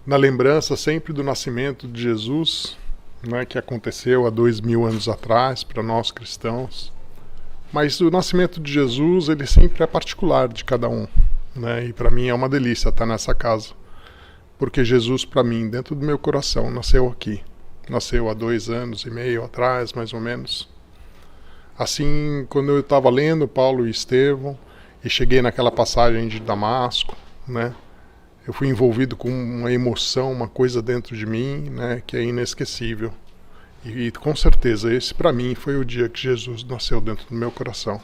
na lembrança sempre do nascimento de Jesus, né, que aconteceu há 2000 anos atrás para nós cristãos. Mas o nascimento de Jesus, ele sempre é particular de cada um, né? E para mim é uma delícia estar nessa casa, porque Jesus, para mim, dentro do meu coração, nasceu aqui. Nasceu há 2 anos e meio atrás, mais ou menos. Assim, quando eu estava lendo Paulo e Estevão, e cheguei naquela passagem de Damasco, né? Eu fui envolvido com uma emoção, uma coisa dentro de mim, né, que é inesquecível. E com certeza esse para mim foi o dia que Jesus nasceu dentro do meu coração,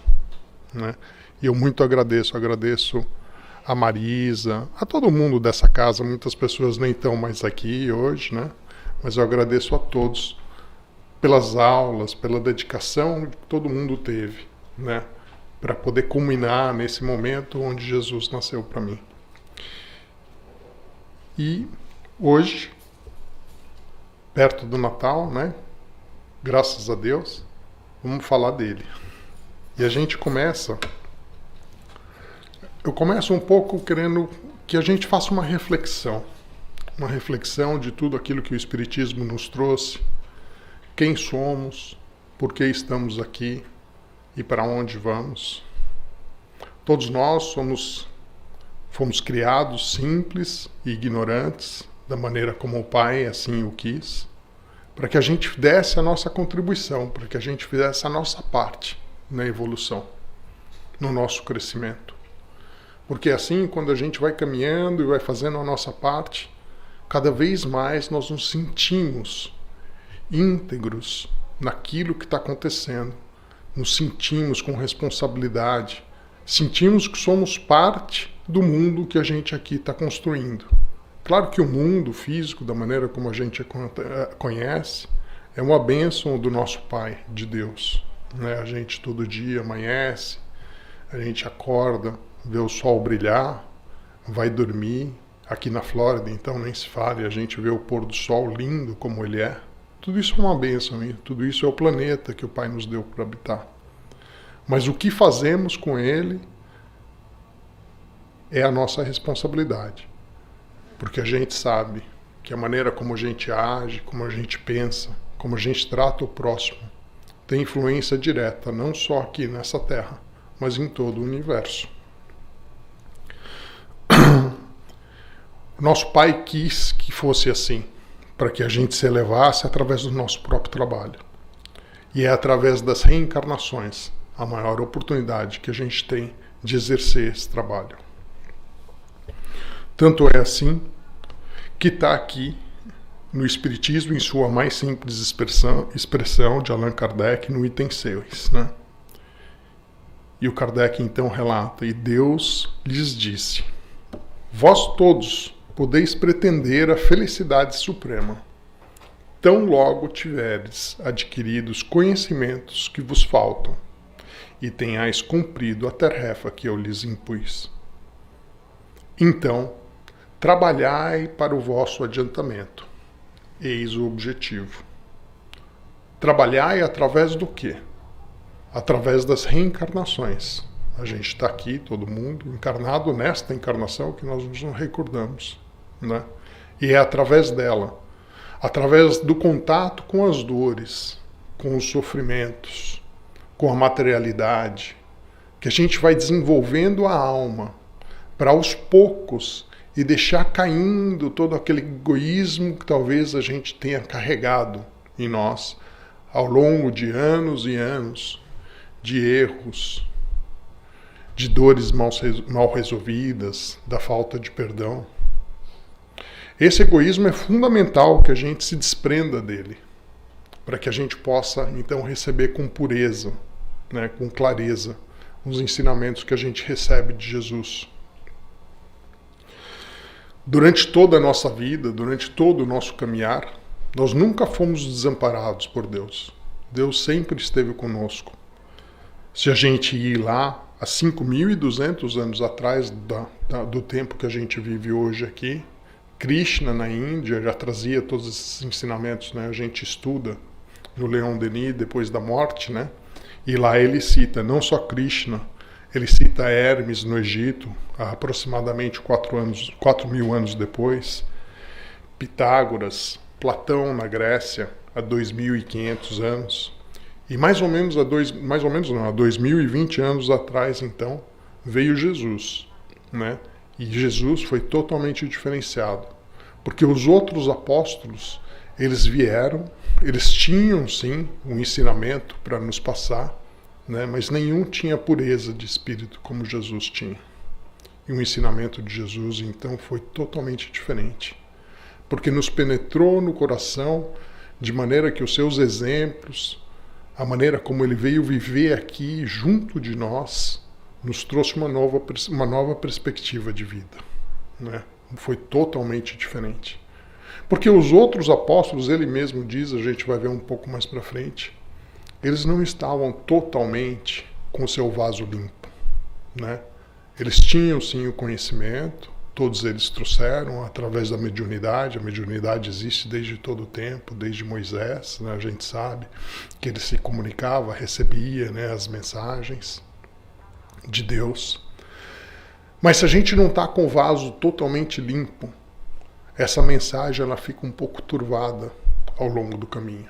né? E eu muito agradeço a Marisa, a todo mundo dessa casa. Muitas pessoas nem estão mais aqui hoje, né? Mas eu agradeço a todos pelas aulas, pela dedicação que todo mundo teve, né? Para poder culminar nesse momento onde Jesus nasceu para mim. E hoje, perto do Natal, né? Graças a Deus, vamos falar dele. E a gente eu começo um pouco querendo que a gente faça uma reflexão de tudo aquilo que o Espiritismo nos trouxe, quem somos, por que estamos aqui e para onde vamos. Todos nós fomos criados simples e ignorantes, da maneira como o Pai assim o quis, para que a gente desse a nossa contribuição, para que a gente fizesse a nossa parte na evolução, no nosso crescimento. Porque assim, quando a gente vai caminhando e vai fazendo a nossa parte, cada vez mais nós nos sentimos íntegros naquilo que está acontecendo, nos sentimos com responsabilidade, sentimos que somos parte do mundo que a gente aqui está construindo. Claro que o mundo físico, da maneira como a gente conhece, é uma bênção do nosso Pai, de Deus, né? A gente todo dia amanhece, a gente acorda, vê o sol brilhar, vai dormir. Aqui na Flórida, então, nem se fale, a gente vê o pôr do sol lindo como ele é. Tudo isso é uma bênção, e tudo isso é o planeta que o Pai nos deu para habitar. Mas o que fazemos com ele é a nossa responsabilidade. Porque a gente sabe que a maneira como a gente age, como a gente pensa, como a gente trata o próximo, tem influência direta, não só aqui nessa Terra, mas em todo o universo. Nosso Pai quis que fosse assim, para que a gente se elevasse através do nosso próprio trabalho. E é através das reencarnações a maior oportunidade que a gente tem de exercer esse trabalho. Tanto é assim que está aqui no Espiritismo, em sua mais simples expressão de Allan Kardec, no item 6, né? E o Kardec então relata: e Deus lhes disse: vós todos podeis pretender a felicidade suprema, tão logo tiveres adquirido os conhecimentos que vos faltam, e tenhais cumprido a tarefa que eu lhes impus. Então, trabalhai para o vosso adiantamento. Eis o objetivo. Trabalhai através do quê? Através das reencarnações. A gente está aqui, todo mundo, encarnado nesta encarnação que nós nos recordamos, né? E é através dela, através do contato com as dores, com os sofrimentos, com a materialidade, que a gente vai desenvolvendo a alma para aos poucos e deixar caindo todo aquele egoísmo que talvez a gente tenha carregado em nós ao longo de anos e anos de erros, de dores mal resolvidas, da falta de perdão. Esse egoísmo é fundamental que a gente se desprenda dele, para que a gente possa então receber com pureza, né, com clareza, os ensinamentos que a gente recebe de Jesus. Durante toda a nossa vida, durante todo o nosso caminhar, nós nunca fomos desamparados por Deus. Deus sempre esteve conosco. Se a gente ir lá há 5.200 anos atrás do tempo que a gente vive hoje aqui, Krishna na Índia já trazia todos esses ensinamentos, né? A gente estuda no Leon Denis depois da morte, né? E lá ele cita não só Krishna, ele cita Hermes no Egito, há aproximadamente 4.000 anos depois, Pitágoras, Platão na Grécia, há 2.500 anos. E mais ou menos há 2.020 anos atrás, então, veio Jesus, né? E Jesus foi totalmente diferenciado. Porque os outros apóstolos, eles vieram, eles tinham sim um ensinamento para nos passar, né? Mas nenhum tinha pureza de espírito como Jesus tinha. E o ensinamento de Jesus, então, foi totalmente diferente. Porque nos penetrou no coração de maneira que os seus exemplos, a maneira como ele veio viver aqui junto de nós, nos trouxe uma nova perspectiva de vida, né? Foi totalmente diferente. Porque os outros apóstolos, ele mesmo diz, a gente vai ver um pouco mais para frente, eles não estavam totalmente com o seu vaso limpo, né? Eles tinham sim o conhecimento, todos eles trouxeram através da mediunidade. A mediunidade existe desde todo o tempo, desde Moisés, né? A gente sabe que ele se comunicava, recebia, né, as mensagens de Deus. Mas se a gente não está com o vaso totalmente limpo, essa mensagem ela fica um pouco turvada ao longo do caminho.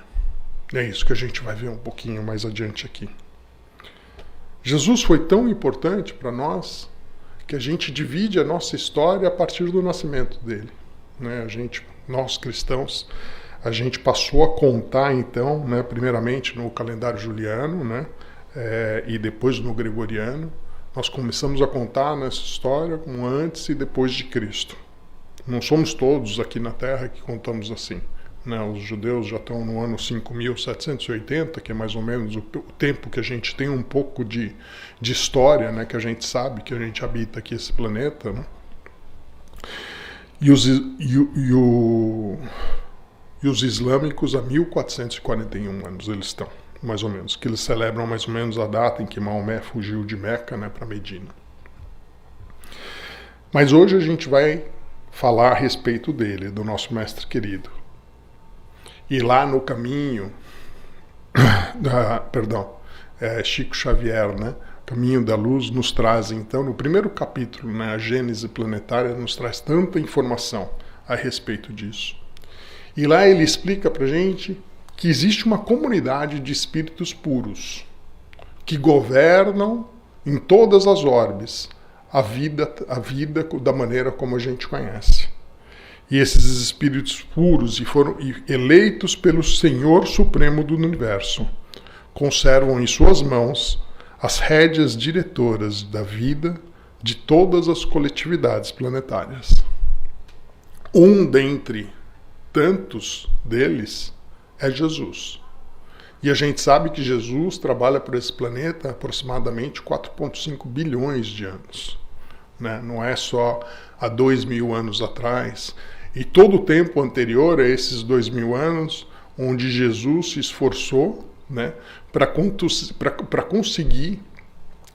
É isso que a gente vai ver um pouquinho mais adiante aqui. Jesus foi tão importante para nós que a gente divide a nossa história a partir do nascimento dele, né? Nós cristãos, a gente passou a contar então, né, primeiramente no calendário juliano, né, e depois no gregoriano. Nós começamos a contar nessa história como antes e depois de Cristo. Não somos todos aqui na Terra que contamos assim, né? Os judeus já estão no ano 5.780, que é mais ou menos o tempo que a gente tem um pouco de história, né? Que a gente sabe que a gente habita aqui esse planeta, né? E os islâmicos há 1.441 anos eles estão, mais ou menos, que eles celebram mais ou menos a data em que Maomé fugiu de Meca, né, para Medina. Mas hoje a gente vai falar a respeito dele, do nosso mestre querido. E lá no caminho, Chico Xavier, né, Caminho da Luz, nos traz então, no primeiro capítulo, né, a Gênese Planetária, nos traz tanta informação a respeito disso. E lá ele explica pra gente que existe uma comunidade de espíritos puros que governam em todas as orbes a vida da maneira como a gente conhece. E esses espíritos puros foram eleitos pelo Senhor Supremo do Universo conservam em suas mãos as rédeas diretoras da vida de todas as coletividades planetárias. Um dentre tantos deles é Jesus. E a gente sabe que Jesus trabalha por esse planeta há aproximadamente 4,5 bilhões de anos. Né? Não é só há 2.000 anos atrás. E todo o tempo anterior a esses 2.000 anos, onde Jesus se esforçou, né, para conseguir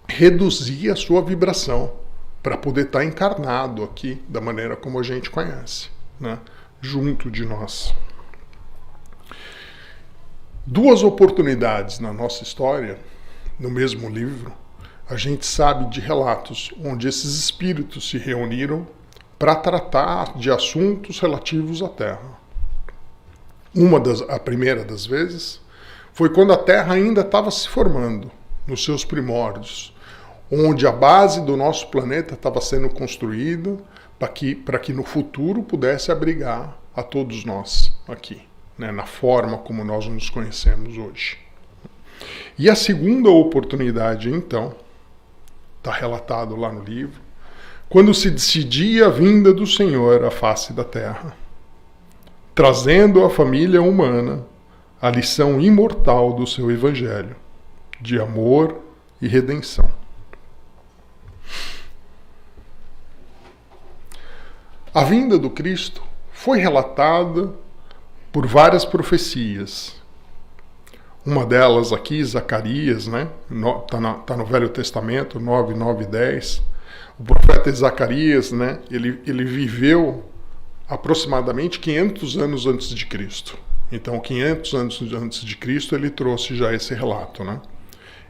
reduzir a sua vibração, para poder estar encarnado aqui da maneira como a gente conhece, né, junto de nós. Duas oportunidades na nossa história, no mesmo livro, a gente sabe de relatos onde esses espíritos se reuniram para tratar de assuntos relativos à Terra. A primeira das vezes foi quando a Terra ainda estava se formando, nos seus primórdios, onde a base do nosso planeta estava sendo construída para que no futuro pudesse abrigar a todos nós aqui, né, na forma como nós nos conhecemos hoje. E a segunda oportunidade, então, está relatado lá no livro, quando se decidia a vinda do Senhor à face da Terra, trazendo à família humana a lição imortal do seu Evangelho, de amor e redenção. A vinda do Cristo foi relatada por várias profecias. Uma delas aqui, Zacarias, né? Tá no Velho Testamento, 9, 9 e 10. O profeta Zacarias, né? Ele viveu aproximadamente 500 anos antes de Cristo. Então, 500 anos antes de Cristo, ele trouxe já esse relato, né?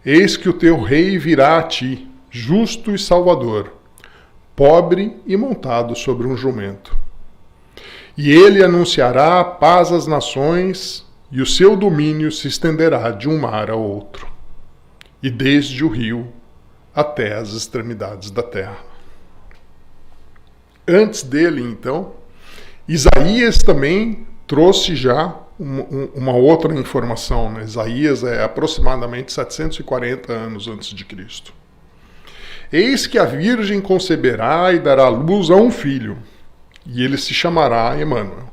Eis que o teu rei virá a ti, justo e salvador, pobre e montado sobre um jumento. E ele anunciará paz às nações, e o seu domínio se estenderá de um mar a outro, e desde o rio até as extremidades da terra. Antes dele, então, Isaías também trouxe já uma outra informação, né? Isaías é aproximadamente 740 anos antes de Cristo. Eis que a virgem conceberá e dará luz a um filho, e ele se chamará Emanuel.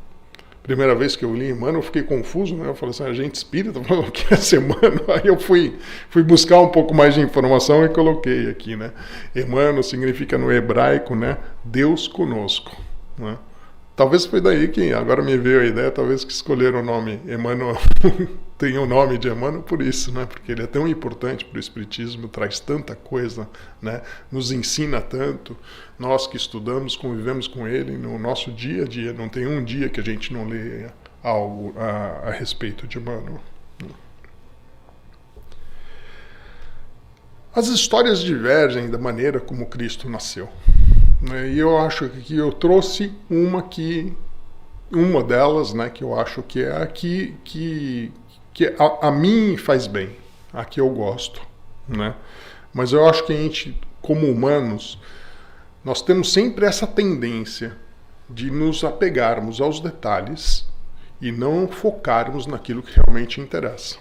Primeira vez que eu li Emmanuel, eu fiquei confuso, né? Eu falei assim, agente espírita, o que é esse Emmanuel? Aí eu fui buscar um pouco mais de informação e coloquei aqui, né? Emmanuel significa no hebraico, né? Deus conosco, né? Talvez foi daí que agora me veio a ideia, talvez que escolheram o nome Emmanuel, tem o nome de Emmanuel por isso, né? Porque ele é tão importante para o Espiritismo, traz tanta coisa, né? Nos ensina tanto, nós que estudamos, convivemos com ele no nosso dia a dia, não tem um dia que a gente não leia algo a respeito de Emmanuel. As histórias divergem da maneira como Cristo nasceu. E eu acho que eu trouxe uma delas, né, que eu acho que é a que a mim faz bem, a que eu gosto, né? Mas eu acho que a gente, como humanos, nós temos sempre essa tendência de nos apegarmos aos detalhes e não focarmos naquilo que realmente interessa.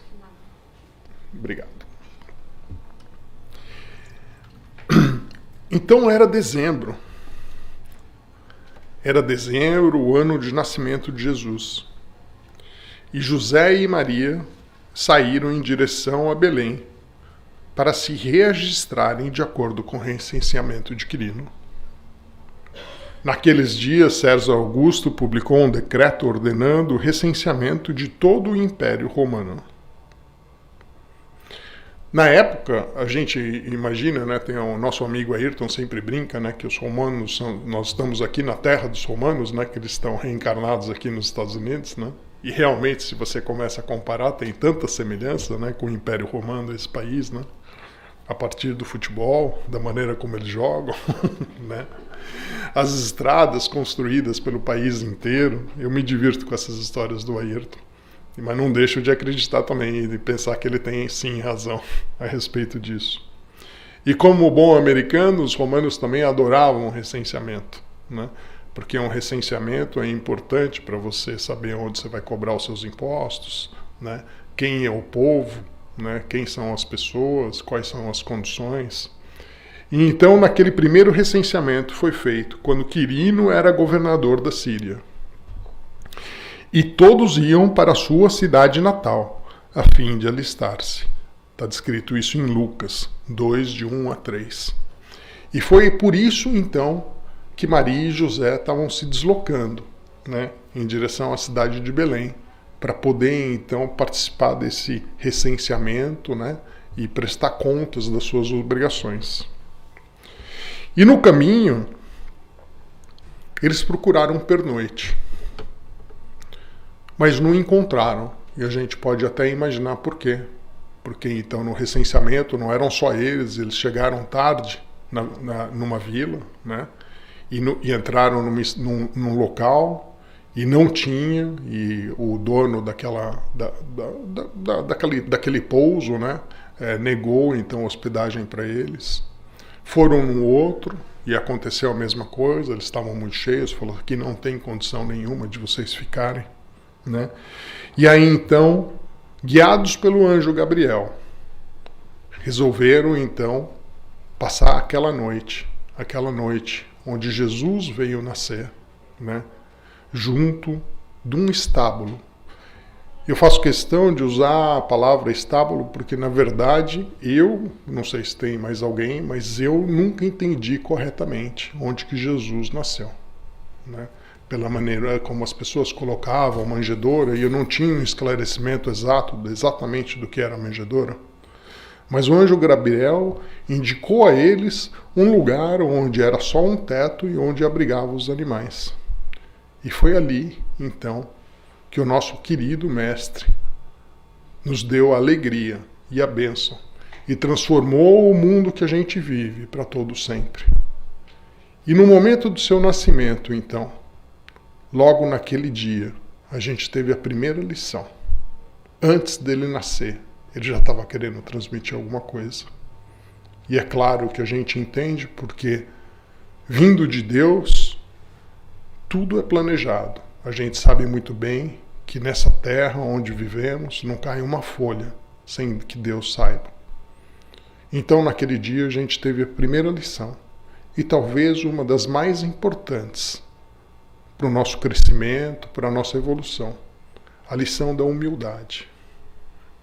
Obrigado. Então era dezembro. Era dezembro, o ano de nascimento de Jesus. E José e Maria saíram em direção a Belém para se registrarem de acordo com o recenseamento de Quirino. Naqueles dias, César Augusto publicou um decreto ordenando o recenseamento de todo o Império Romano. Na época, a gente imagina, né, tem o nosso amigo Ayrton sempre brinca, né, que os romanos nós estamos aqui na terra dos romanos, né, que eles estão reencarnados aqui nos Estados Unidos, né, e realmente, se você começa a comparar, tem tanta semelhança, né, com o Império Romano, esse país, né, a partir do futebol, da maneira como eles jogam, né, as estradas construídas pelo país inteiro. Eu me divirto com essas histórias do Ayrton. Mas não deixo de acreditar também e de pensar que ele tem sim razão a respeito disso. E como bom americano, os romanos também adoravam o recenseamento, né? Porque um recenseamento é importante para você saber onde você vai cobrar os seus impostos, né? Quem é o povo, né? Quem são as pessoas, quais são as condições. E então, naquele primeiro recenseamento foi feito quando Quirino era governador da Síria. E todos iam para a sua cidade natal, a fim de alistar-se. Está descrito isso em Lucas 2, de 1 a 3. E foi por isso, então, que Maria e José estavam se deslocando, né, em direção à cidade de Belém, para poder, então, participar desse recenseamento, né, e prestar contas das suas obrigações. E no caminho, eles procuraram pernoite. Mas não encontraram, e a gente pode até imaginar por quê. Porque então no recenseamento não eram só eles chegaram tarde numa vila, né? E entraram num local e não tinha, e o dono daquele pouso, né? Negou então hospedagem para eles. Foram no outro e aconteceu a mesma coisa, eles estavam muito cheios, falou que não tem condição nenhuma de vocês ficarem. Né? E aí então, guiados pelo anjo Gabriel, resolveram então passar aquela noite onde Jesus veio nascer, né? Junto de um estábulo. Eu faço questão de usar a palavra estábulo porque, na verdade, eu, não sei se tem mais alguém, mas eu nunca entendi corretamente onde que Jesus nasceu, né? Pela maneira como as pessoas colocavam a manjedoura, e eu não tinha um esclarecimento exatamente do que era a manjedoura. Mas o anjo Gabriel indicou a eles um lugar onde era só um teto e onde abrigava os animais. E foi ali, então, que o nosso querido mestre nos deu a alegria e a bênção e transformou o mundo que a gente vive para todo sempre. E no momento do seu nascimento, então, logo naquele dia, a gente teve a primeira lição. Antes dele nascer, ele já estava querendo transmitir alguma coisa. E é claro que a gente entende porque, vindo de Deus, tudo é planejado. A gente sabe muito bem que nessa terra onde vivemos não cai uma folha sem que Deus saiba. Então, naquele dia, a gente teve a primeira lição, e talvez uma das mais importantes para o nosso crescimento, para a nossa evolução, a lição da humildade.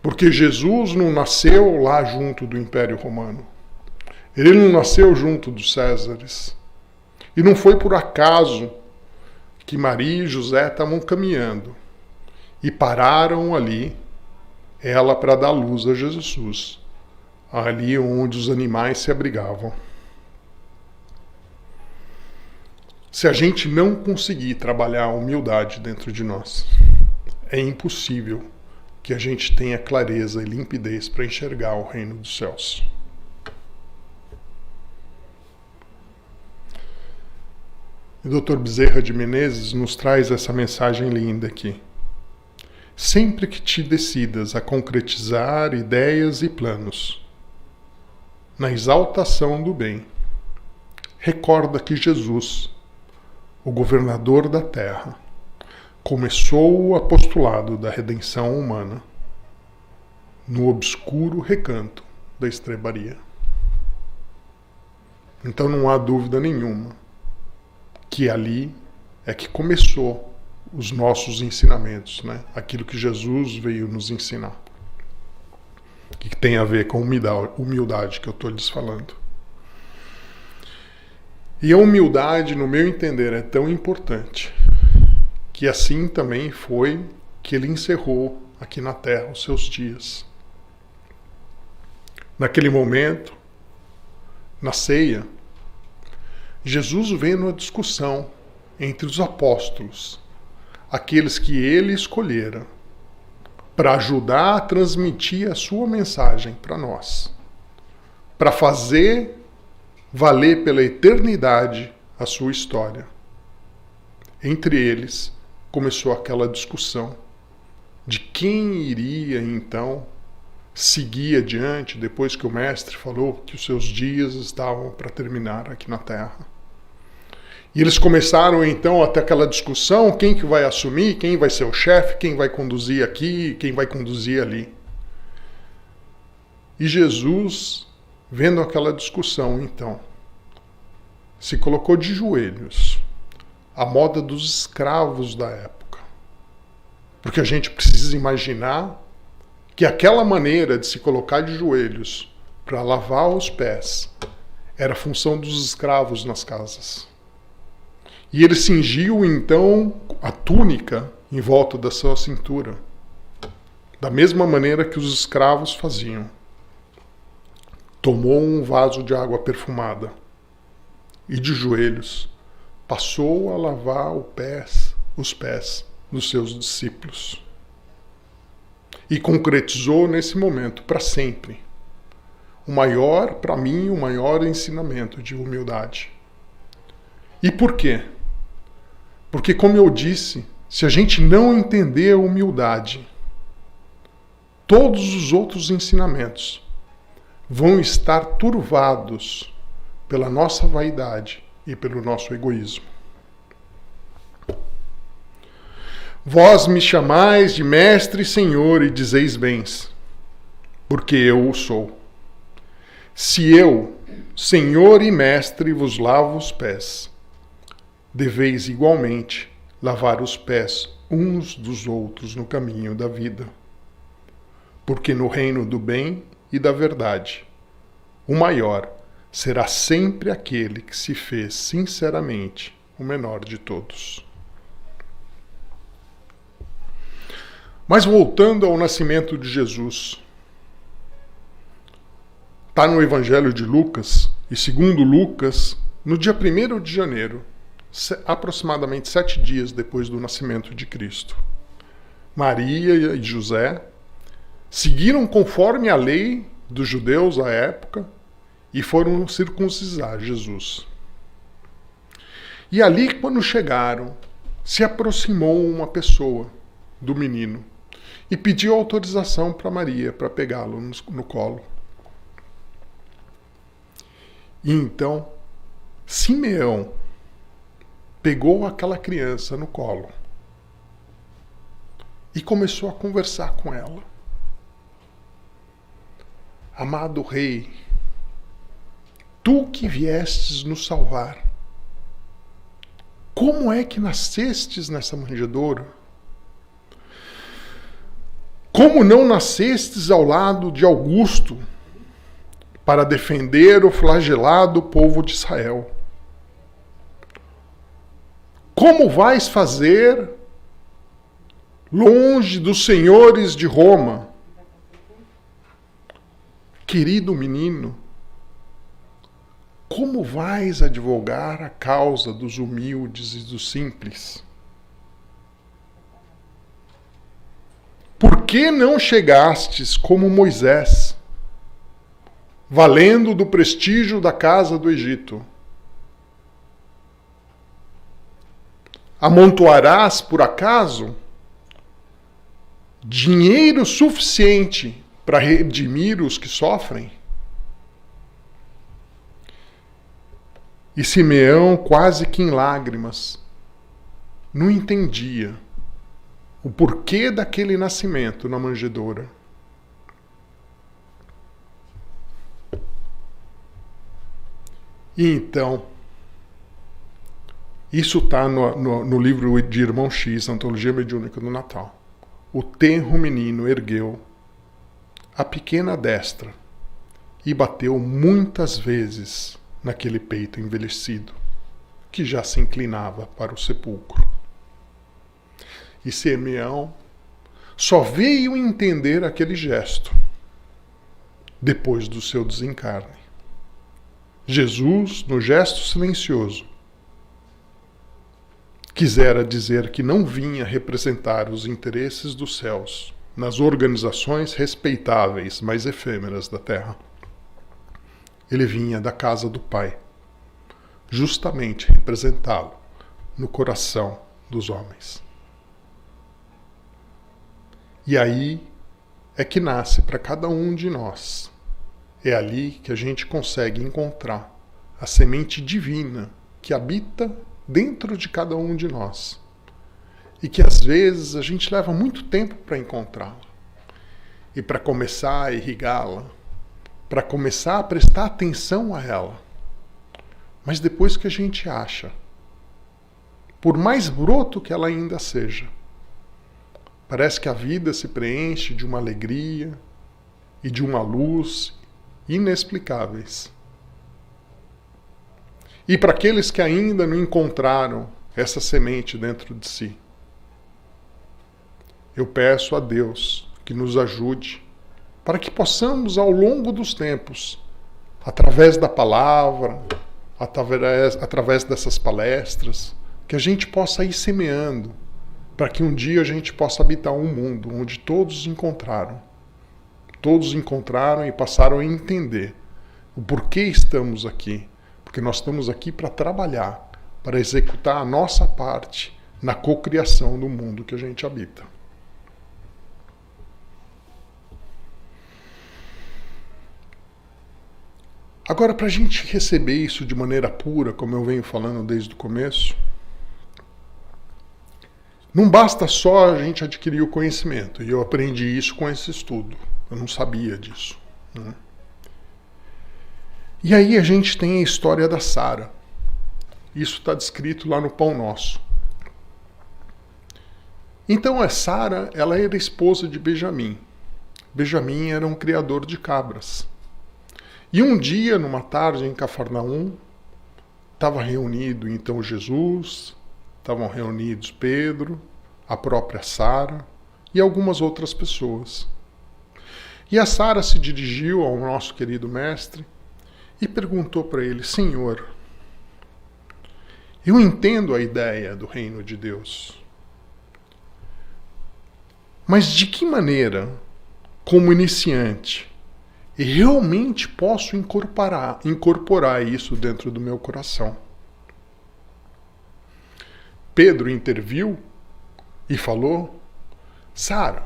Porque Jesus não nasceu lá junto do Império Romano. Ele não nasceu junto dos Césares. E não foi por acaso que Maria e José estavam caminhando e pararam ali, ela para dar luz a Jesus, ali onde os animais se abrigavam. Se a gente não conseguir trabalhar a humildade dentro de nós, é impossível que a gente tenha clareza e limpidez para enxergar o reino dos céus. O Dr. Bezerra de Menezes nos traz essa mensagem linda aqui. Sempre que te decidas a concretizar ideias e planos, na exaltação do bem, recorda que Jesus, o governador da terra, começou o apostolado da redenção humana no obscuro recanto da estrebaria. Então não há dúvida nenhuma que ali é que começou os nossos ensinamentos, né? Aquilo que Jesus veio nos ensinar, que tem a ver com humildade que eu estou lhes falando. E a humildade, no meu entender, é tão importante que assim também foi que ele encerrou aqui na terra os seus dias. Naquele momento, na ceia, Jesus vê numa discussão entre os apóstolos, aqueles que ele escolhera para ajudar a transmitir a sua mensagem para nós, para fazer valer pela eternidade a sua história. Entre eles, começou aquela discussão de quem iria, então, seguir adiante depois que o mestre falou que os seus dias estavam para terminar aqui na Terra. E eles começaram, então, até aquela discussão, quem que vai assumir, quem vai ser o chefe, quem vai conduzir aqui, quem vai conduzir ali. E Jesus, vendo aquela discussão, então, se colocou de joelhos, à moda dos escravos da época. Porque a gente precisa imaginar que aquela maneira de se colocar de joelhos para lavar os pés era a função dos escravos nas casas. E ele cingiu, então, a túnica em volta da sua cintura, da mesma maneira que os escravos faziam. Tomou um vaso de água perfumada e, de joelhos, passou a lavar os pés dos seus discípulos. E concretizou nesse momento, para sempre, para mim, o maior ensinamento de humildade. E por quê? Porque, como eu disse, se a gente não entender a humildade, todos os outros ensinamentos vão estar turvados pela nossa vaidade e pelo nosso egoísmo. Vós me chamais de mestre e senhor e dizeis bens, porque eu o sou. Se eu, senhor e mestre, vos lavo os pés, deveis igualmente lavar os pés uns dos outros no caminho da vida. Porque no reino do bem e da verdade, o maior será sempre aquele que se fez sinceramente o menor de todos. Mas voltando ao nascimento de Jesus, está no Evangelho de Lucas, e segundo Lucas, no dia 1º de janeiro, aproximadamente 7 dias depois do nascimento de Cristo, Maria e José seguiram conforme a lei dos judeus à época e foram circuncidar Jesus. E ali, quando chegaram se aproximou uma pessoa do menino e pediu autorização para Maria para pegá-lo no colo. E então, Simeão pegou aquela criança no colo e começou a conversar com ela. Amado Rei, tu que viestes nos salvar, como é que nascestes nessa manjedoura? Como não nascestes ao lado de Augusto para defender o flagelado povo de Israel? Como vais fazer longe dos senhores de Roma? Querido menino, como vais advogar a causa dos humildes e dos simples? Por que não chegastes como Moisés, valendo do prestígio da casa do Egito? Amontoarás, por acaso, dinheiro suficiente para redimir os que sofrem? E Simeão, quase que em lágrimas, não entendia o porquê daquele nascimento na manjedoura. E então, isso está no livro de Irmão X, Antologia Mediúnica do Natal. O tenro menino ergueu a pequena destra e bateu muitas vezes naquele peito envelhecido, que já se inclinava para o sepulcro. E Simeão só veio entender aquele gesto depois do seu desencarne. Jesus, no gesto silencioso, quisera dizer que não vinha representar os interesses dos céus nas organizações respeitáveis, mas efêmeras da terra. Ele vinha da casa do Pai, justamente representá-lo no coração dos homens. E aí é que nasce para cada um de nós. É ali que a gente consegue encontrar a semente divina que habita dentro de cada um de nós. E que às vezes a gente leva muito tempo para encontrá-la. E para começar a irrigá-la, para começar a prestar atenção a ela. Mas depois que a gente acha, por mais broto que ela ainda seja, parece que a vida se preenche de uma alegria e de uma luz inexplicáveis. E para aqueles que ainda não encontraram essa semente dentro de si, eu peço a Deus que nos ajude para que possamos, ao longo dos tempos, através da palavra, através dessas palestras, que a gente possa ir semeando, para que um dia a gente possa habitar um mundo onde todos encontraram e passaram a entender o porquê estamos aqui. Porque nós estamos aqui para trabalhar, para executar a nossa parte na cocriação do mundo que a gente habita. Agora, para a gente receber isso de maneira pura, como eu venho falando desde o começo, não basta só a gente adquirir o conhecimento. E eu aprendi isso com esse estudo. Eu não sabia disso, né? E aí a gente tem a história da Sara. Isso está descrito lá no Pão Nosso. Então a Sara, ela era esposa de Benjamim. Benjamim era um criador de cabras. E um dia, numa tarde em Cafarnaum, estava reunido então Jesus, estavam reunidos Pedro, a própria Sara e algumas outras pessoas. E a Sara se dirigiu ao nosso querido mestre e perguntou para ele: Senhor, eu entendo a ideia do reino de Deus, mas de que maneira, como iniciante, eu realmente posso incorporar isso dentro do meu coração? Pedro interviu e falou: Sara,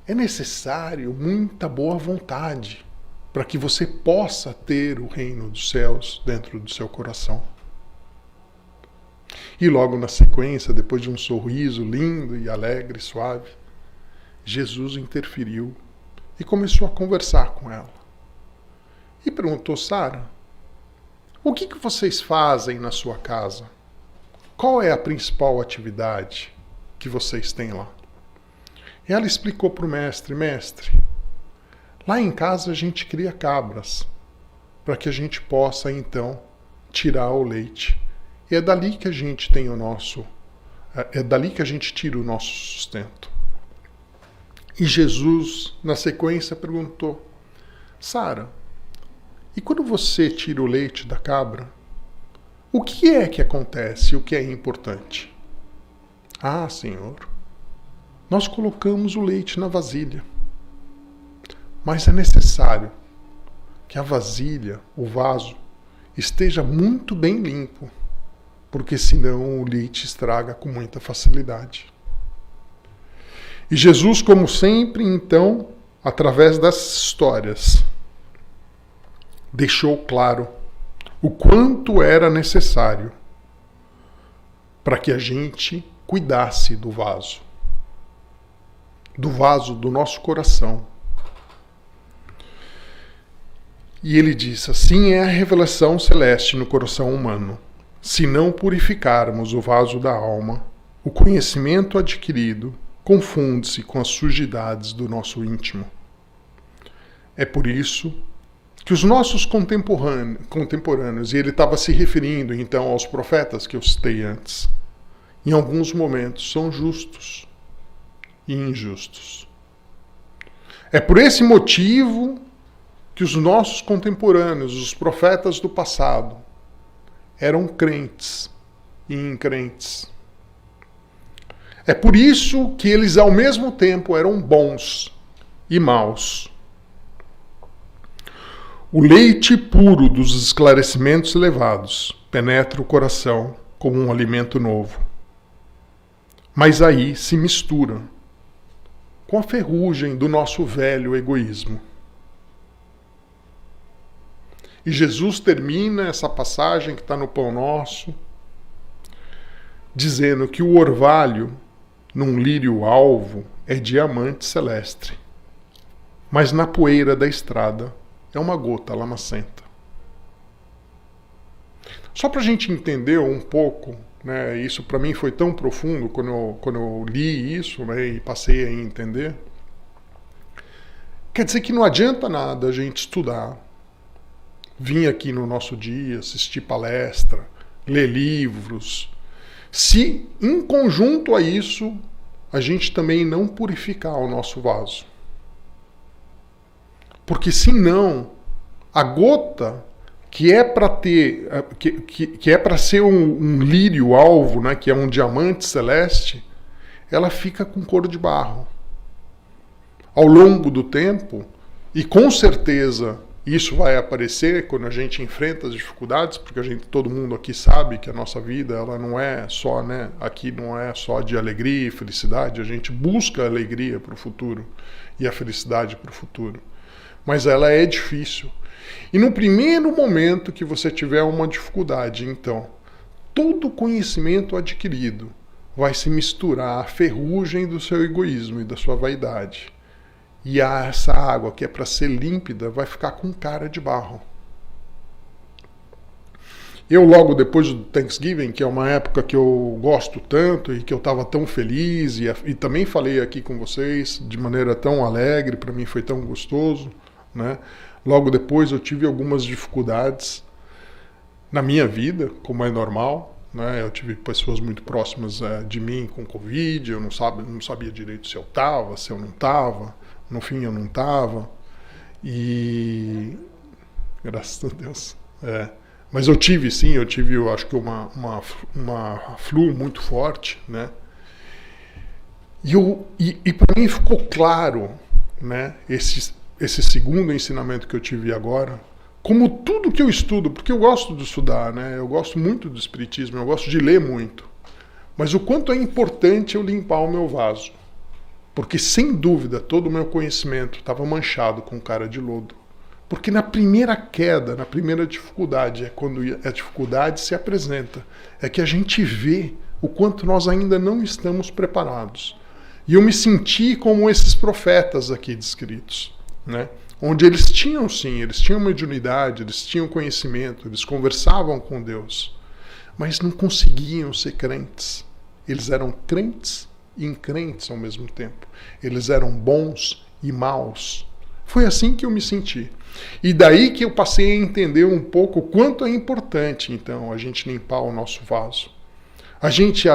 é necessário muita boa vontade para que você possa ter o reino dos céus dentro do seu coração. E logo na sequência, depois de um sorriso lindo e alegre, suave, Jesus interferiu e começou a conversar com ela. E perguntou: Sara, o que vocês fazem na sua casa? Qual é a principal atividade que vocês têm lá? E ela explicou para o mestre: mestre, lá em casa a gente cria cabras, para que a gente possa então tirar o leite. E é dali que a gente tem é dali que a gente tira o nosso sustento. E Jesus, na sequência, perguntou: Sara, e quando você tira o leite da cabra, o que é que acontece? O que é importante? Ah, Senhor, nós colocamos o leite na vasilha. Mas é necessário que a vasilha, o vaso, esteja muito bem limpo, porque senão o leite estraga com muita facilidade. E Jesus, como sempre, então, através dessas histórias, deixou claro o quanto era necessário para que a gente cuidasse do vaso do nosso coração. E ele diz: assim é a revelação celeste no coração humano. Se não purificarmos o vaso da alma, o conhecimento adquirido confunde-se com as sujidades do nosso íntimo. É por isso que os nossos contemporâneos, e ele estava se referindo então aos profetas que eu citei antes, em alguns momentos são justos e injustos. É por esse motivo que os nossos contemporâneos, os profetas do passado, eram crentes e increntes. É por isso que eles ao mesmo tempo eram bons e maus. O leite puro dos esclarecimentos elevados penetra o coração como um alimento novo. Mas aí se mistura com a ferrugem do nosso velho egoísmo. E Jesus termina essa passagem que está no Pão Nosso, dizendo que o orvalho num lírio alvo é diamante celeste, mas na poeira da estrada é uma gota lamacenta. Só para a gente entender um pouco, né, isso para mim foi tão profundo quando eu li isso, né, e passei a entender. Quer dizer que não adianta nada a gente estudar, vir aqui no nosso dia, assistir palestra, ler livros, se em conjunto a isso a gente também não purificar o nosso vaso. Porque senão a gota que é para ter, que é para ser um lírio alvo, né, que é um diamante celeste, ela fica com cor de barro. Ao longo do tempo, e com certeza isso vai aparecer quando a gente enfrenta as dificuldades, porque todo mundo aqui sabe que a nossa vida ela não é só, né, aqui não é só de alegria e felicidade, a gente busca a alegria para o futuro e a felicidade para o futuro. Mas ela é difícil. E no primeiro momento que você tiver uma dificuldade, então, todo o conhecimento adquirido vai se misturar à ferrugem do seu egoísmo e da sua vaidade. E essa água que é para ser límpida vai ficar com cara de barro. Eu logo depois do Thanksgiving, que é uma época que eu gosto tanto e que eu estava tão feliz, e também falei aqui com vocês de maneira tão alegre, para mim foi tão gostoso, né? Logo depois eu tive algumas dificuldades na minha vida, como é normal, né? Eu tive pessoas muito próximas de mim com Covid, eu não sabia direito se eu estava, se eu não estava. No fim eu não estava, e graças a Deus. Mas eu tive eu acho que uma flu muito forte, né? E para mim ficou claro, né, esse segundo ensinamento que eu tive agora, como tudo que eu estudo, porque eu gosto de estudar, né? Eu gosto muito do espiritismo, eu gosto de ler muito. mas o quanto é importante eu limpar o meu vaso. Porque, sem dúvida, todo o meu conhecimento estava manchado com cara de lodo. Porque na primeira queda, na primeira dificuldade, é quando a dificuldade se apresenta, é que a gente vê o quanto nós ainda não estamos preparados. E eu me senti como esses profetas aqui descritos, né? Onde eles tinham sim, eles tinham mediunidade, eles tinham conhecimento, eles conversavam com Deus, mas não conseguiam ser crentes. Eles eram crentes e increntes ao mesmo tempo. Eles eram bons e maus. Foi assim que eu me senti. E daí que eu passei a entender um pouco o quanto é importante, então, a gente limpar o nosso vaso. A gente,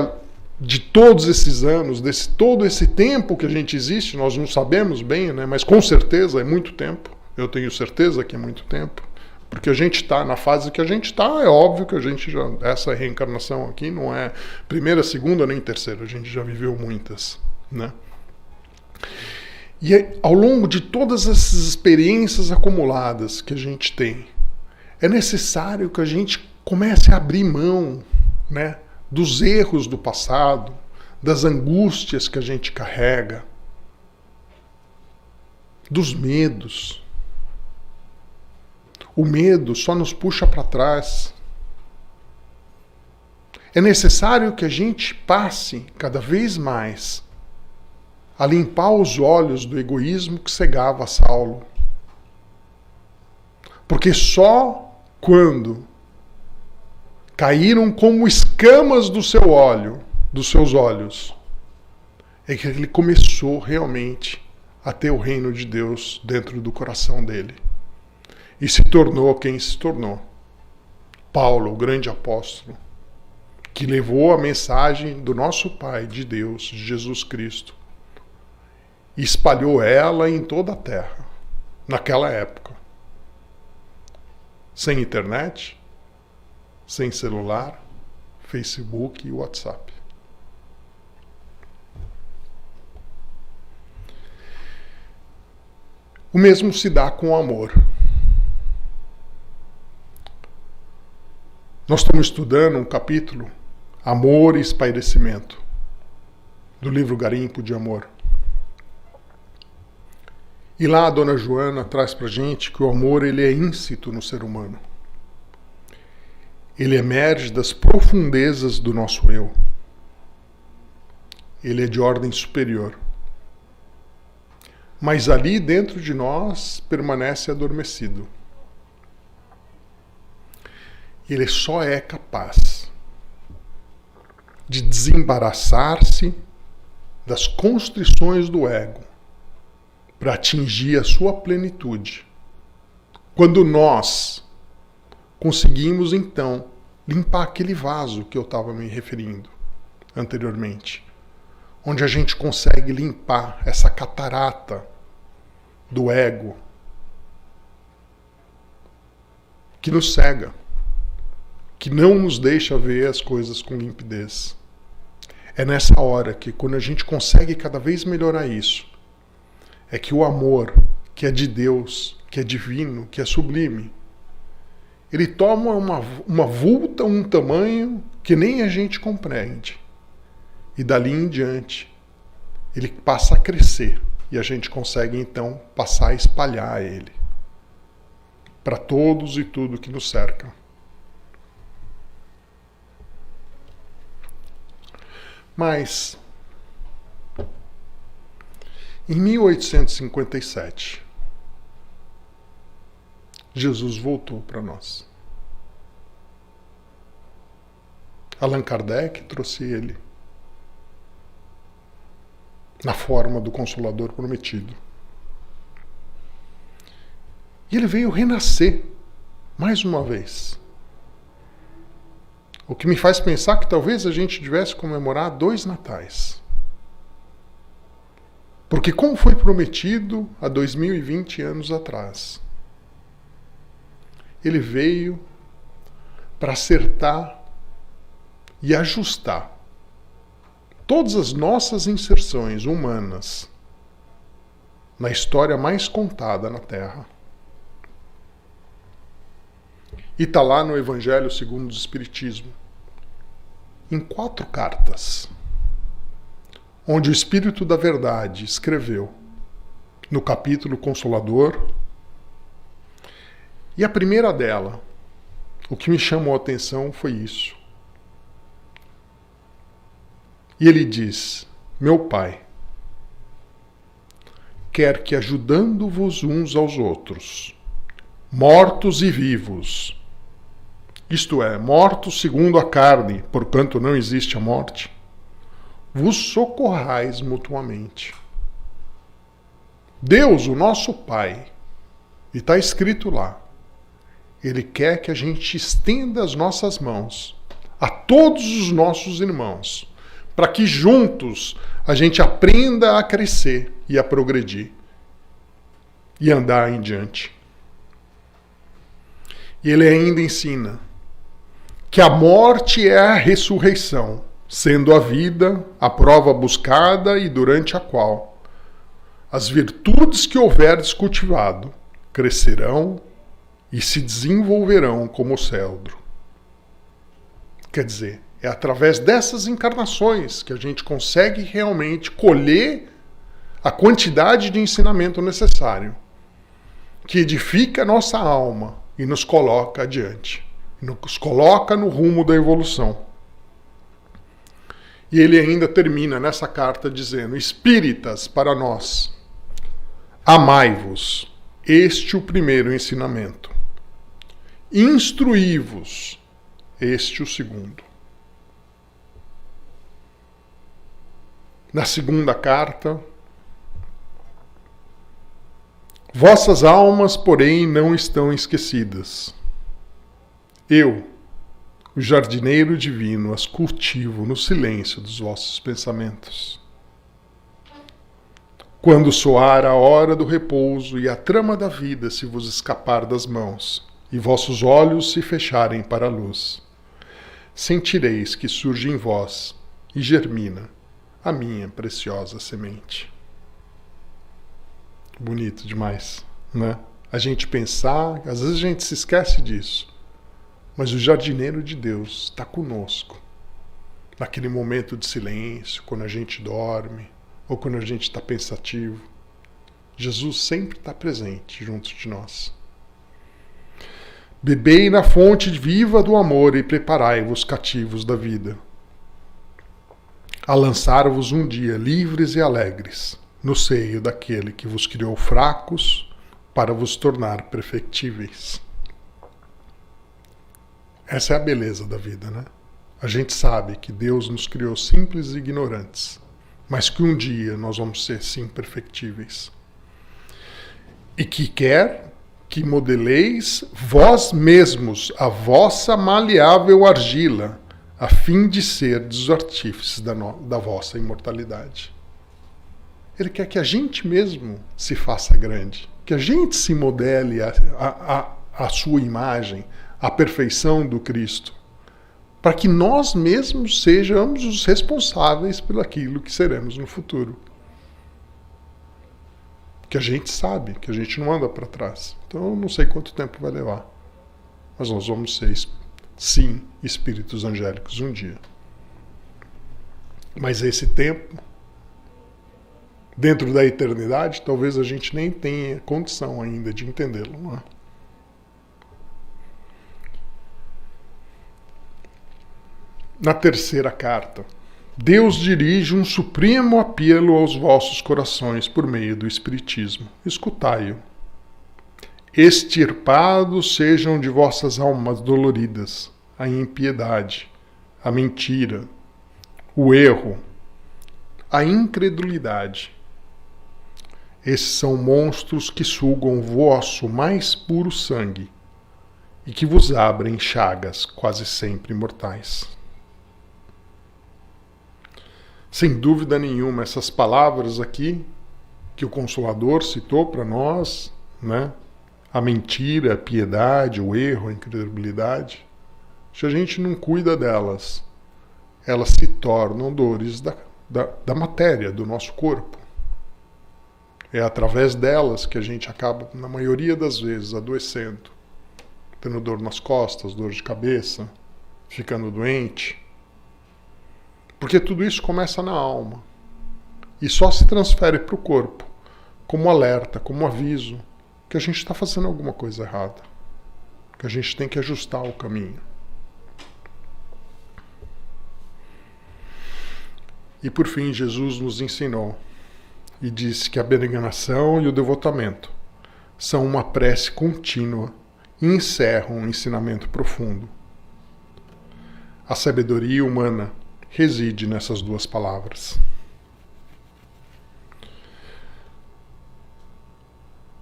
de todos esses anos, todo esse tempo que a gente existe, nós não sabemos bem, né? Mas com certeza é muito tempo. Eu tenho certeza que é muito tempo. Porque a gente está na fase que a gente está, é óbvio que a gente já... Essa reencarnação aqui não é primeira, segunda, nem terceira. A gente já viveu muitas, né? E ao longo de todas essas experiências acumuladas que a gente tem, é necessário que a gente comece a abrir mão, né, dos erros do passado, das angústias que a gente carrega, dos medos. O medo só nos puxa para trás. É necessário que a gente passe cada vez mais a limpar os olhos do egoísmo que cegava Saulo. Porque só quando caíram como escamas do seu olho, dos seus olhos, é que ele começou realmente a ter o reino de Deus dentro do coração dele. E se tornou quem se tornou. Paulo, o grande apóstolo, que levou a mensagem do nosso Pai, de Deus, de Jesus Cristo, e espalhou ela em toda a terra, naquela época. Sem internet, sem celular, Facebook e WhatsApp. O mesmo se dá com o amor. Nós estamos estudando um capítulo, Amor e Espairecimento, do livro Garimpo de Amor. E lá a Dona Joana traz pra gente que o amor ele é íncito no ser humano. Ele emerge das profundezas do nosso eu. Ele é de ordem superior. Mas ali dentro de nós permanece adormecido. Ele só é capaz de desembaraçar-se das constrições do ego para atingir a sua plenitude. Quando nós conseguimos, então, limpar aquele vaso que eu estava me referindo anteriormente, onde a gente consegue limpar essa catarata do ego que nos cega, que não nos deixa ver as coisas com limpidez. É nessa hora que, quando a gente consegue cada vez melhorar isso, é que o amor, que é de Deus, que é divino, que é sublime, ele toma uma vulta, um tamanho que nem a gente compreende. E dali em diante, ele passa a crescer. E a gente consegue, então, passar a espalhar ele para todos e tudo que nos cerca. Mas, em 1857, Jesus voltou para nós. Allan Kardec trouxe ele na forma do Consolador Prometido. E ele veio renascer mais uma vez. O que me faz pensar que talvez a gente tivesse comemorar 2 natais. Porque como foi prometido há 2020 anos atrás, ele veio para acertar e ajustar todas as nossas inserções humanas na história mais contada na Terra. E está lá no Evangelho segundo o Espiritismo. em 4 cartas, onde o Espírito da Verdade escreveu no capítulo Consolador. E a primeira dela, o que me chamou a atenção foi isso. E ele diz: meu Pai quer que, ajudando-vos uns aos outros, mortos e vivos, isto é, mortos segundo a carne, porquanto não existe a morte, vos socorrais mutuamente. Deus, o nosso Pai, e está escrito lá, Ele quer que a gente estenda as nossas mãos a todos os nossos irmãos, para que juntos a gente aprenda a crescer e a progredir e andar em diante. E ele ainda ensina que a morte é a ressurreição, sendo a vida a prova buscada e durante a qual as virtudes que houveres cultivado crescerão e se desenvolverão como o cedro. Quer dizer, é através dessas encarnações que a gente consegue realmente colher a quantidade de ensinamento necessário, que edifica a nossa alma e nos coloca adiante, nos coloca no rumo da evolução. E ele ainda termina nessa carta dizendo: espíritas, para nós, amai-vos, este o primeiro ensinamento. Instruí-vos, este o segundo. Na segunda carta: vossas almas, porém, não estão esquecidas. Eu, o jardineiro divino, as cultivo no silêncio dos vossos pensamentos. Quando soar a hora do repouso e a trama da vida se vos escapar das mãos, e vossos olhos se fecharem para a luz, sentireis que surge em vós e germina a minha preciosa semente. Bonito demais, né? A gente pensar, às vezes a gente se esquece disso, mas o jardineiro de Deus está conosco, naquele momento de silêncio, quando a gente dorme, ou quando a gente está pensativo. Jesus sempre está presente junto de nós. Bebei na fonte viva do amor e preparai-vos cativos da vida, a lançar-vos um dia livres e alegres no seio daquele que vos criou fracos para vos tornar perfectíveis. Essa é a beleza da vida, né? A gente sabe que Deus nos criou simples e ignorantes, mas que um dia nós vamos ser sim perfectíveis. E que quer que modeleis vós mesmos a vossa maleável argila, a fim de ser os artífices da vossa imortalidade. Ele quer que a gente mesmo se faça grande, que a gente se modele a sua imagem, a perfeição do Cristo, para que nós mesmos sejamos os responsáveis pelo aquilo que seremos no futuro. Que a gente sabe, que a gente não anda para trás. Então eu não sei quanto tempo vai levar, mas nós vamos ser, sim, espíritos angélicos um dia. Mas esse tempo, dentro da eternidade, talvez a gente nem tenha condição ainda de entendê-lo, não é? Na terceira carta, Deus dirige um supremo apelo aos vossos corações por meio do Espiritismo. Escutai-o. Extirpados sejam de vossas almas doloridas a impiedade, a mentira, o erro, a incredulidade. Esses são monstros que sugam o vosso mais puro sangue e que vos abrem chagas quase sempre mortais. Sem dúvida nenhuma, essas palavras aqui que o Consolador citou para nós, né? A mentira, a piedade, o erro, a incredulidade, se a gente não cuida delas, elas se tornam dores da matéria, do nosso corpo. É através delas que a gente acaba, na maioria das vezes, adoecendo, tendo dor nas costas, dor de cabeça, ficando doente. Porque tudo isso começa na alma e só se transfere para o corpo, como alerta, como aviso, que a gente está fazendo alguma coisa errada, que a gente tem que ajustar o caminho. E por fim, Jesus nos ensinou e disse que a abnegação e o devotamento são uma prece contínua e encerram um ensinamento profundo. A sabedoria humana reside nessas duas palavras.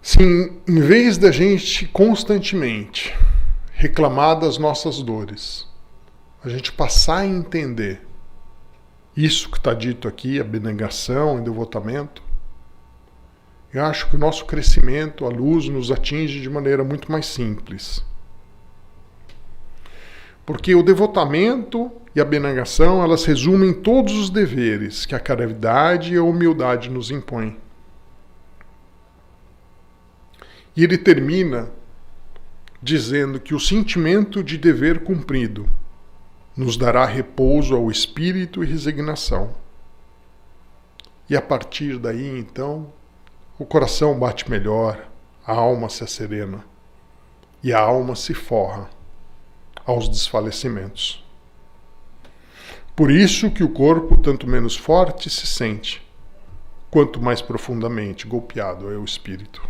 Se em vez da gente constantemente reclamar das nossas dores, a gente passar a entender isso que está dito aqui, abnegação e devotamento, eu acho que o nosso crescimento, a luz, nos atinge de maneira muito mais simples. Porque o devotamento e a abnegação, elas resumem todos os deveres que a caridade e a humildade nos impõem. E ele termina dizendo que o sentimento de dever cumprido nos dará repouso ao espírito e resignação. E a partir daí, então, o coração bate melhor, a alma se acerena e a alma se forra aos desfalecimentos. Por isso que o corpo, tanto menos forte, se sente, quanto mais profundamente golpeado é o espírito.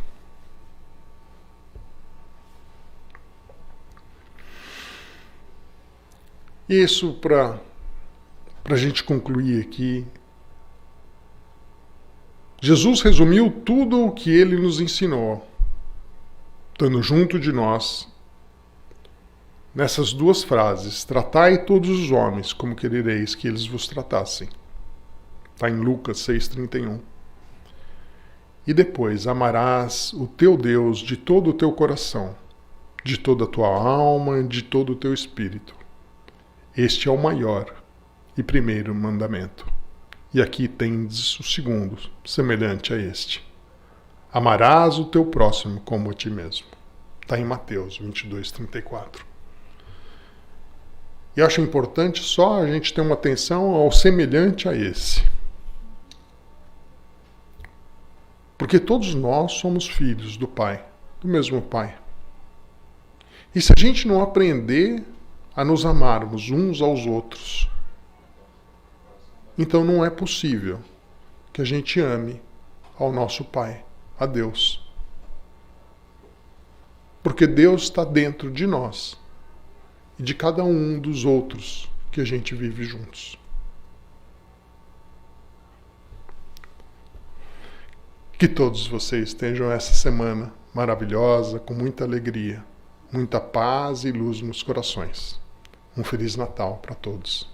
Isso para a gente concluir aqui. Jesus resumiu tudo o que ele nos ensinou, estando junto de nós, nessas duas frases: tratai todos os homens como querereis que eles vos tratassem. Está em Lucas 6,31. E depois: amarás o teu Deus de todo o teu coração, de toda a tua alma, de todo o teu espírito. Este é o maior e primeiro mandamento. E aqui tendes o segundo, semelhante a este: amarás o teu próximo como a ti mesmo. Está em Mateus 22:34. E acho importante só a gente ter uma atenção ao semelhante a esse. Porque todos nós somos filhos do Pai, do mesmo Pai. E se a gente não aprender a nos amarmos uns aos outros, então não é possível que a gente ame ao nosso Pai, a Deus. Porque Deus está dentro de nós e de cada um dos outros que a gente vive juntos. Que todos vocês tenham essa semana maravilhosa, com muita alegria, muita paz e luz nos corações. Um Feliz Natal para todos.